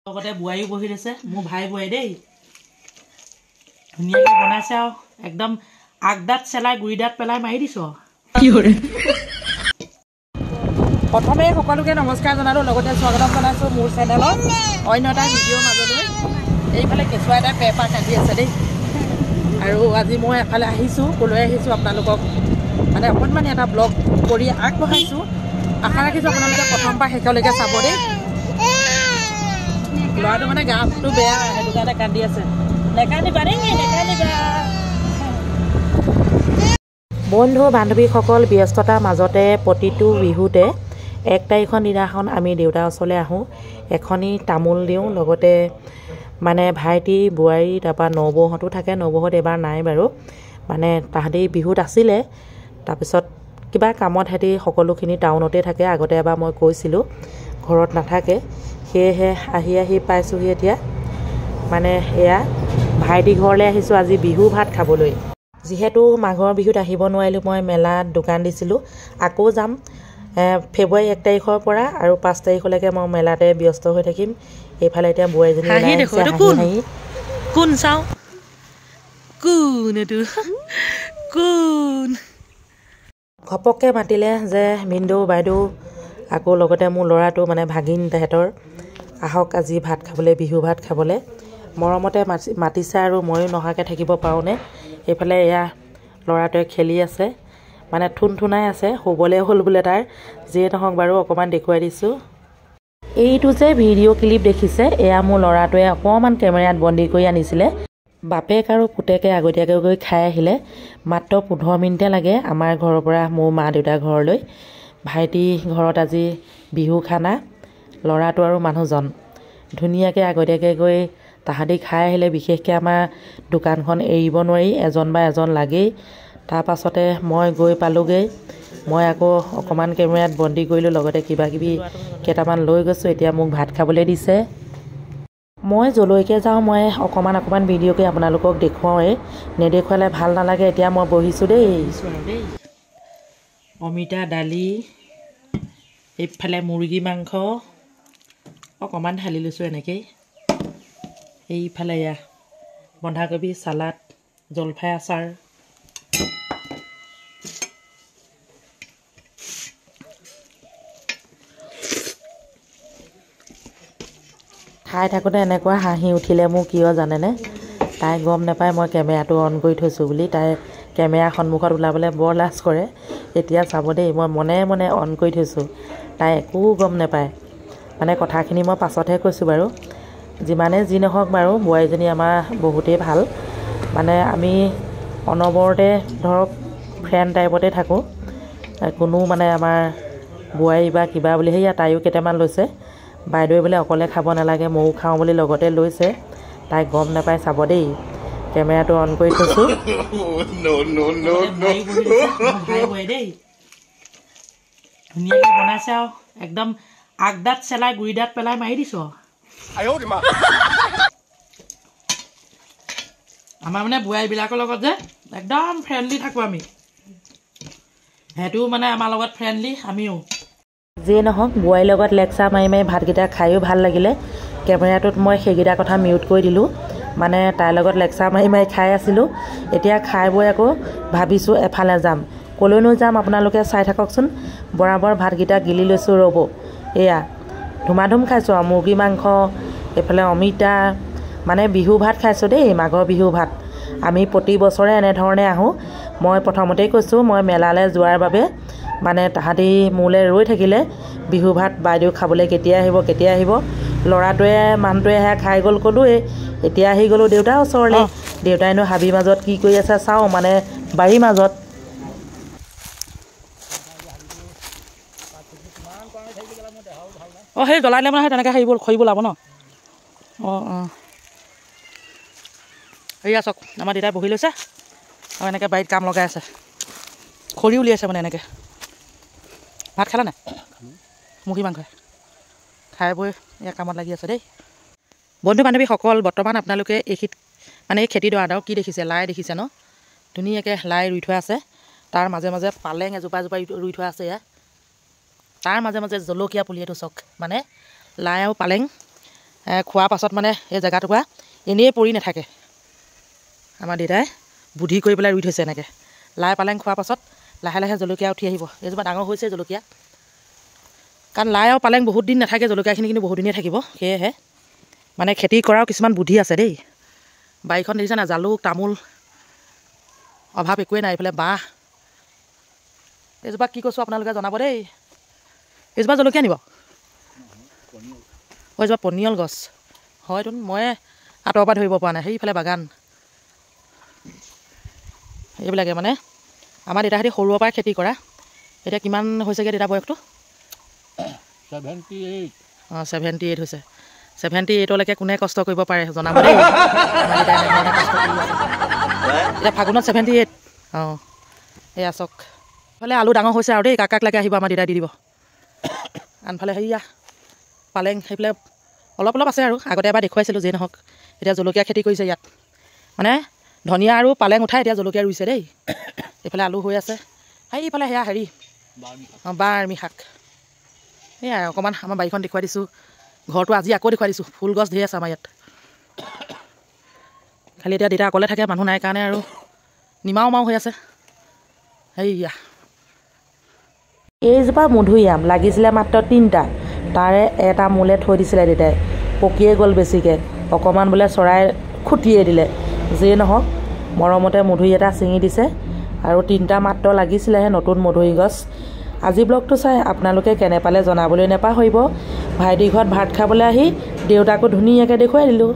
লগতে বুৱাইও বহি দিছে মোৰ ভাই বুৱাই দেই ধুনীয়াকৈ বনাইছে আৰু একদম আগদাত চেলাই গুৰিদাত পেলাই মাৰি দিছো কি কৰে প্ৰথমে সকলোকে নমস্কাৰ জনালো লগতে স্বাগতম জনাইছো মোৰ চেনেলত অন্য এটা ভিডিঅ'ৰ মাজলৈ এইফালে কেঁচুৱা এটা পেপা কাটি আছে দেই আৰু আজি মই এফালে আহিছোঁ কলৈ আহিছোঁ আপোনালোকক মানে অকণমান এটা ব্লগ কৰি আগবঢ়াইছোঁ আশা ৰাখিছোঁ আপোনালোকে প্ৰথমবাৰ শেষলৈকে চাব দেই ল'ৰাটো মানে গাটো বেয়া সেইটো কাৰণে কান্দি আছে নেকান্দিবা দেই নেকান্দিবা বন্ধু বান্ধৱীসকল ব্যস্ততাৰ মাজতে প্ৰতিটো বিহুতে 1 তাৰিখৰ দিনাখন আমি দেউতাৰ ওচৰলৈ আহোঁ এখনি তামোল দিওঁ লগতে মানে ভাইটি বোৱাৰী তাৰপৰা নবৌহঁতো থাকে নবৌহঁত এবাৰ নাই বাৰু মানে তাহাঁতি বিহুত আছিলে তাৰপিছত কিবা কামত সিহঁতি সকলোখিনি টাউনতে থাকে আগতে এবাৰ মই কৈছিলোঁ ঘৰত নাথাকে সেয়েহে আহি পাইছোঁহি এতিয়া মানে এয়া ভাইটি ঘৰলৈ আহিছোঁ আজি বিহু ভাত খাবলৈ যিহেতু মাঘৰ বিহুত আহিব নোৱাৰিলোঁ মই মেলাত দোকান দিছিলোঁ আকৌ যাম ফেব্ৰুৱাৰী 1 তাৰিখৰ পৰা আৰু 5 তাৰিখলৈকে মই মেলাতে ব্যস্ত হৈ থাকিম এইফালে এতিয়া বোৱাৰীজনী কোন চাওঁ কোন এইটো কোন ঘপককৈ মাতিলে যে ভিনদেউ বাইদেউ আকৌ লগতে মোৰ ল'ৰাটো মানে ভাগিন তেহেঁতৰ আহক আজি ভাত খাবলৈ বিহু ভাত খাবলৈ মৰমতে মাতিছে আৰু ময়ো নহাকৈ থাকিব পাৰোঁনে এইফালে এয়া ল'ৰাটোৱে খেলি আছে মানে থুনথুনাই আছে শুবলৈ হ'ল বোলে তাৰ যিয়ে নহওক বাৰু অকণমান দেখুৱাই দিছোঁ এইটো যে ভিডিঅ' ক্লিপ দেখিছে এয়া মোৰ ল'ৰাটোৱে অকণমান কেমেৰাত বন্দী কৰি আনিছিলে বাপেক আৰু পুতেকে আগতীয়াকৈ গৈ খাই আহিলে মাত্ৰ 15 মিনিটে লাগে আমাৰ ঘৰৰ পৰা মোৰ মা দেউতাৰ ঘৰলৈ ভাইটি ঘৰত আজি বিহু খানা ল'ৰাটো আৰু মানুহজন ধুনীয়াকৈ আগতীয়াকৈ গৈ তাহাঁতি খাই আহিলে বিশেষকৈ আমাৰ দোকানখন এৰিব নোৱাৰি এজন বা এজন লাগেই তাৰপাছতে মই গৈ পালোঁগৈ মই আকৌ অকণমান কেমেৰাত বন্দী কৰিলোঁ লগতে কিবাকিবি কেইটামান লৈ গৈছোঁ এতিয়া মোক ভাত খাবলৈ দিছে মই যলৈকে যাওঁ মই অকণমান ভিডিঅ' কৰি আপোনালোকক দেখুৱাওঁৱেই নেদেখুৱালে ভাল নালাগে এতিয়া মই বহিছোঁ দেই অমিতা দালি এইফালে মুৰ্গী মাংস অকণমান ঢালি লৈছোঁ এনেকেই এইফালে এয়া বন্ধাকবি চালাড জলফাই আচাৰ খাই থাকোঁতে এনেকুৱা হাঁহি উঠিলে মোৰ কিয় জানেনে তাই গম নাপায় মই কেমেৰাটো অন কৰি থৈছোঁ বুলি তাই কেমেৰা সন্মুখত ওলাবলৈ বৰ লাজ কৰে এতিয়া চাব দেই মই মনে মনে অন কৰি থৈছোঁ তাই একো গম নাপায় মানে কথাখিনি মই পাছতহে কৈছোঁ বাৰু যিমানে যি নহওক বাৰু বোৱাৰীজনী আমাৰ বহুতেই ভাল মানে আমি অনবৰতে ধৰক ফ্ৰেণ্ড টাইপতে থাকোঁ কোনো মানে আমাৰ বোৱাৰী বা কিবা বুলি সেয়া তাইও কেইটামান লৈছে বাইদেৱে বোলে অকলে খাব নালাগে ময়ো খাওঁ বুলি লগতে লৈছে তাই গম নাপায় চাব দেই কেমেৰাটো অন কৰি থৈছোঁ দেই ধুনীয়াকৈ বনাইছে আৰু একদম আগদাত চেলাই গুৰিদাত পেলাই মাৰি দিছোঁ আমাৰ মানে বোৱাৰীবিলাকৰ লগত যে একদম ফ্ৰেণ্ডলি থাকোঁ আমি সিহঁতেও মানে আমাৰ লগত ফ্ৰেণ্ডলি আমিও যিয়ে নহওক বোৱাৰীৰ লগত লেকচাৰ মাৰি ভাতকেইটা খায়ো ভাল লাগিলে কেমেৰাটোত মই সেইকেইটা কথা মিউট কৰি দিলোঁ মানে তাইৰ লগত লেকচাৰ মাৰি খাই আছিলোঁ এতিয়া খাই বৈ আকৌ ভাবিছোঁ এফালে যাম ক'লৈনো যাম আপোনালোকে চাই থাককচোন বৰাবৰ ভাতকেইটা গিলি লৈছোঁ ৰ'ব এয়া ধুমাধুম খাইছোঁ আৰু মুৰ্গী মাংস এইফালে অমিতা মানে বিহু ভাত খাইছোঁ দেই মাঘৰ বিহু ভাত আমি প্ৰতি বছৰে এনেধৰণে আহোঁ মই প্ৰথমতেই কৈছোঁ মই মেলালৈ যোৱাৰ বাবে মানে তাহাঁতি মোলৈ ৰৈ থাকিলে বিহু ভাত বাইদেউ খাবলৈ কেতিয়া আহিব ল'ৰাটোৱে মানুহটোৱে সেয়া খাই গ'ল ক'লোৱেই এতিয়া আহি গ'লোঁ দেউতাৰ ওচৰলৈ দেউতাইনো হাবিৰ মাজত কি কৰি আছে চাওঁ মানে বাৰীৰ মাজত সেই জ্বলাই দিলে মানে তেনেকৈ খৰিব লাগিব ন এয়া চাওক আমাৰ দেউতাই বহি লৈছে আৰু এনেকৈ বাৰীত কাম লগাই আছে খৰি উলিয়াইছে মানে এনেকৈ ভাত খালা নাই মুৰ্গী মাংস খাই বৈ এয়া কামত লাগি আছে দেই বন্ধু বান্ধৱীসকল বৰ্তমান আপোনালোকে এই খেতিডৰাত কি দেখিছে লাই দেখিছে ন ধুনীয়াকৈ লাই ৰুই থোৱা আছে তাৰ মাজে মাজে পালেং এজোপা ৰুই থোৱা আছে তাৰ মাজে মাজে জলকীয়া পুলি এইটো চাওক মানে লাই আৰু পালেং খোৱাৰ পাছত মানে এই জেগাটুকুৰা এনেই পৰি নাথাকে। আমাৰ দেউতাই বুদ্ধি কৰি পেলাই ৰুই থৈছে এনেকৈ। লাই পালেং খোৱাৰ পাছত লাহে লাহে জলকীয়া উঠি আহিব। এইজোপা ডাঙৰ হৈছে জলকীয়া, কাৰণ লাই আৰু পালেং বহুত দিন নাথাকে, জলকীয়াখিনি কিন্তু বহুত দিনেই থাকিব। সেয়েহে মানে খেতি কৰাও কিছুমান বুদ্ধি আছে দেই। বাৰীখন দেখিছে না, জালুক তামোল অভাৱ একোৱেই নাই। এইফালে বাঁহ। এইজোপা কি কৈছোঁ আপোনালোকে জনাব দেই। এইজোপা জলকীয়া নিব, এইজোপা পনিয়ল গছ হয়তো, মই আঁতৰৰ পৰা ধৰিব পৰা নাই। সেইফালে বাগান। এইবিলাকে মানে আমাৰ দেউতাহঁতি সৰুৰ পৰাই খেতি কৰা। এতিয়া কিমান হৈছেগৈ দেউতা বয়সটো? 78। অঁ 78 হৈছে। 78লৈকে কোনে কষ্ট কৰিব পাৰে জনাব দেই। আমাৰ দেউতাই এনেধৰণে কষ্ট কৰি আছে। এতিয়া ফাগুনত 78। অঁ এয়া চাওক। এইফালে আলু ডাঙৰ হৈছে আৰু দেই, কাক লাগে আহিব, আমাৰ দেউতাই দি দিব। আনফালে সেয়া পালেং, সেইফালে অলপ অলপ আছে আৰু আগতে এবাৰ দেখুৱাইছিলোঁ, যিয়ে নহওক। এতিয়া জলকীয়া খেতি কৰিছে ইয়াত, মানে ধনিয়া আৰু পালেং উঠাই এতিয়া জলকীয়া ৰুইছে দেই। এইফালে আলু হৈ আছে। সেইফালে সেয়া হেৰি বাৰ্মি শাক। সেয়াই অকণমান আমাৰ বাৰীখন দেখুৱাই দিছোঁ। ঘৰটো আজি আকৌ দেখুৱাই দিছোঁ। ফুল গছ ধেৰ আছে আমাৰ ইয়াত। খালি এতিয়া দেউতা অকলে থাকে, মানুহ নাই কাৰণে আৰু নিমাও মাও হৈ আছে। সেইয়া এইজোপা মধুৰিআম লাগিছিলে মাত্ৰ 3টা, তাৰে এটা মোলে থৈ দিছিলে দেউতাই। পকিয়ে গ'ল বেছিকৈ, অকণমান বোলে চৰাই খুটিয়ে দিলে। যিয়ে নহওক মৰমতে মধুৰি এটা ছিঙি দিছে, আৰু 3টা মাত্ৰ লাগিছিলেহে নতুন মধুৰি গছ। আজি ব্লগটো চাই আপোনালোকে কেনে পালে জনাবলৈ নাপাহৰিব। ভাইটিৰ ঘৰত ভাত খাবলৈ আহি দেউতাকো ধুনীয়াকৈ দেখুৱাই দিলোঁ।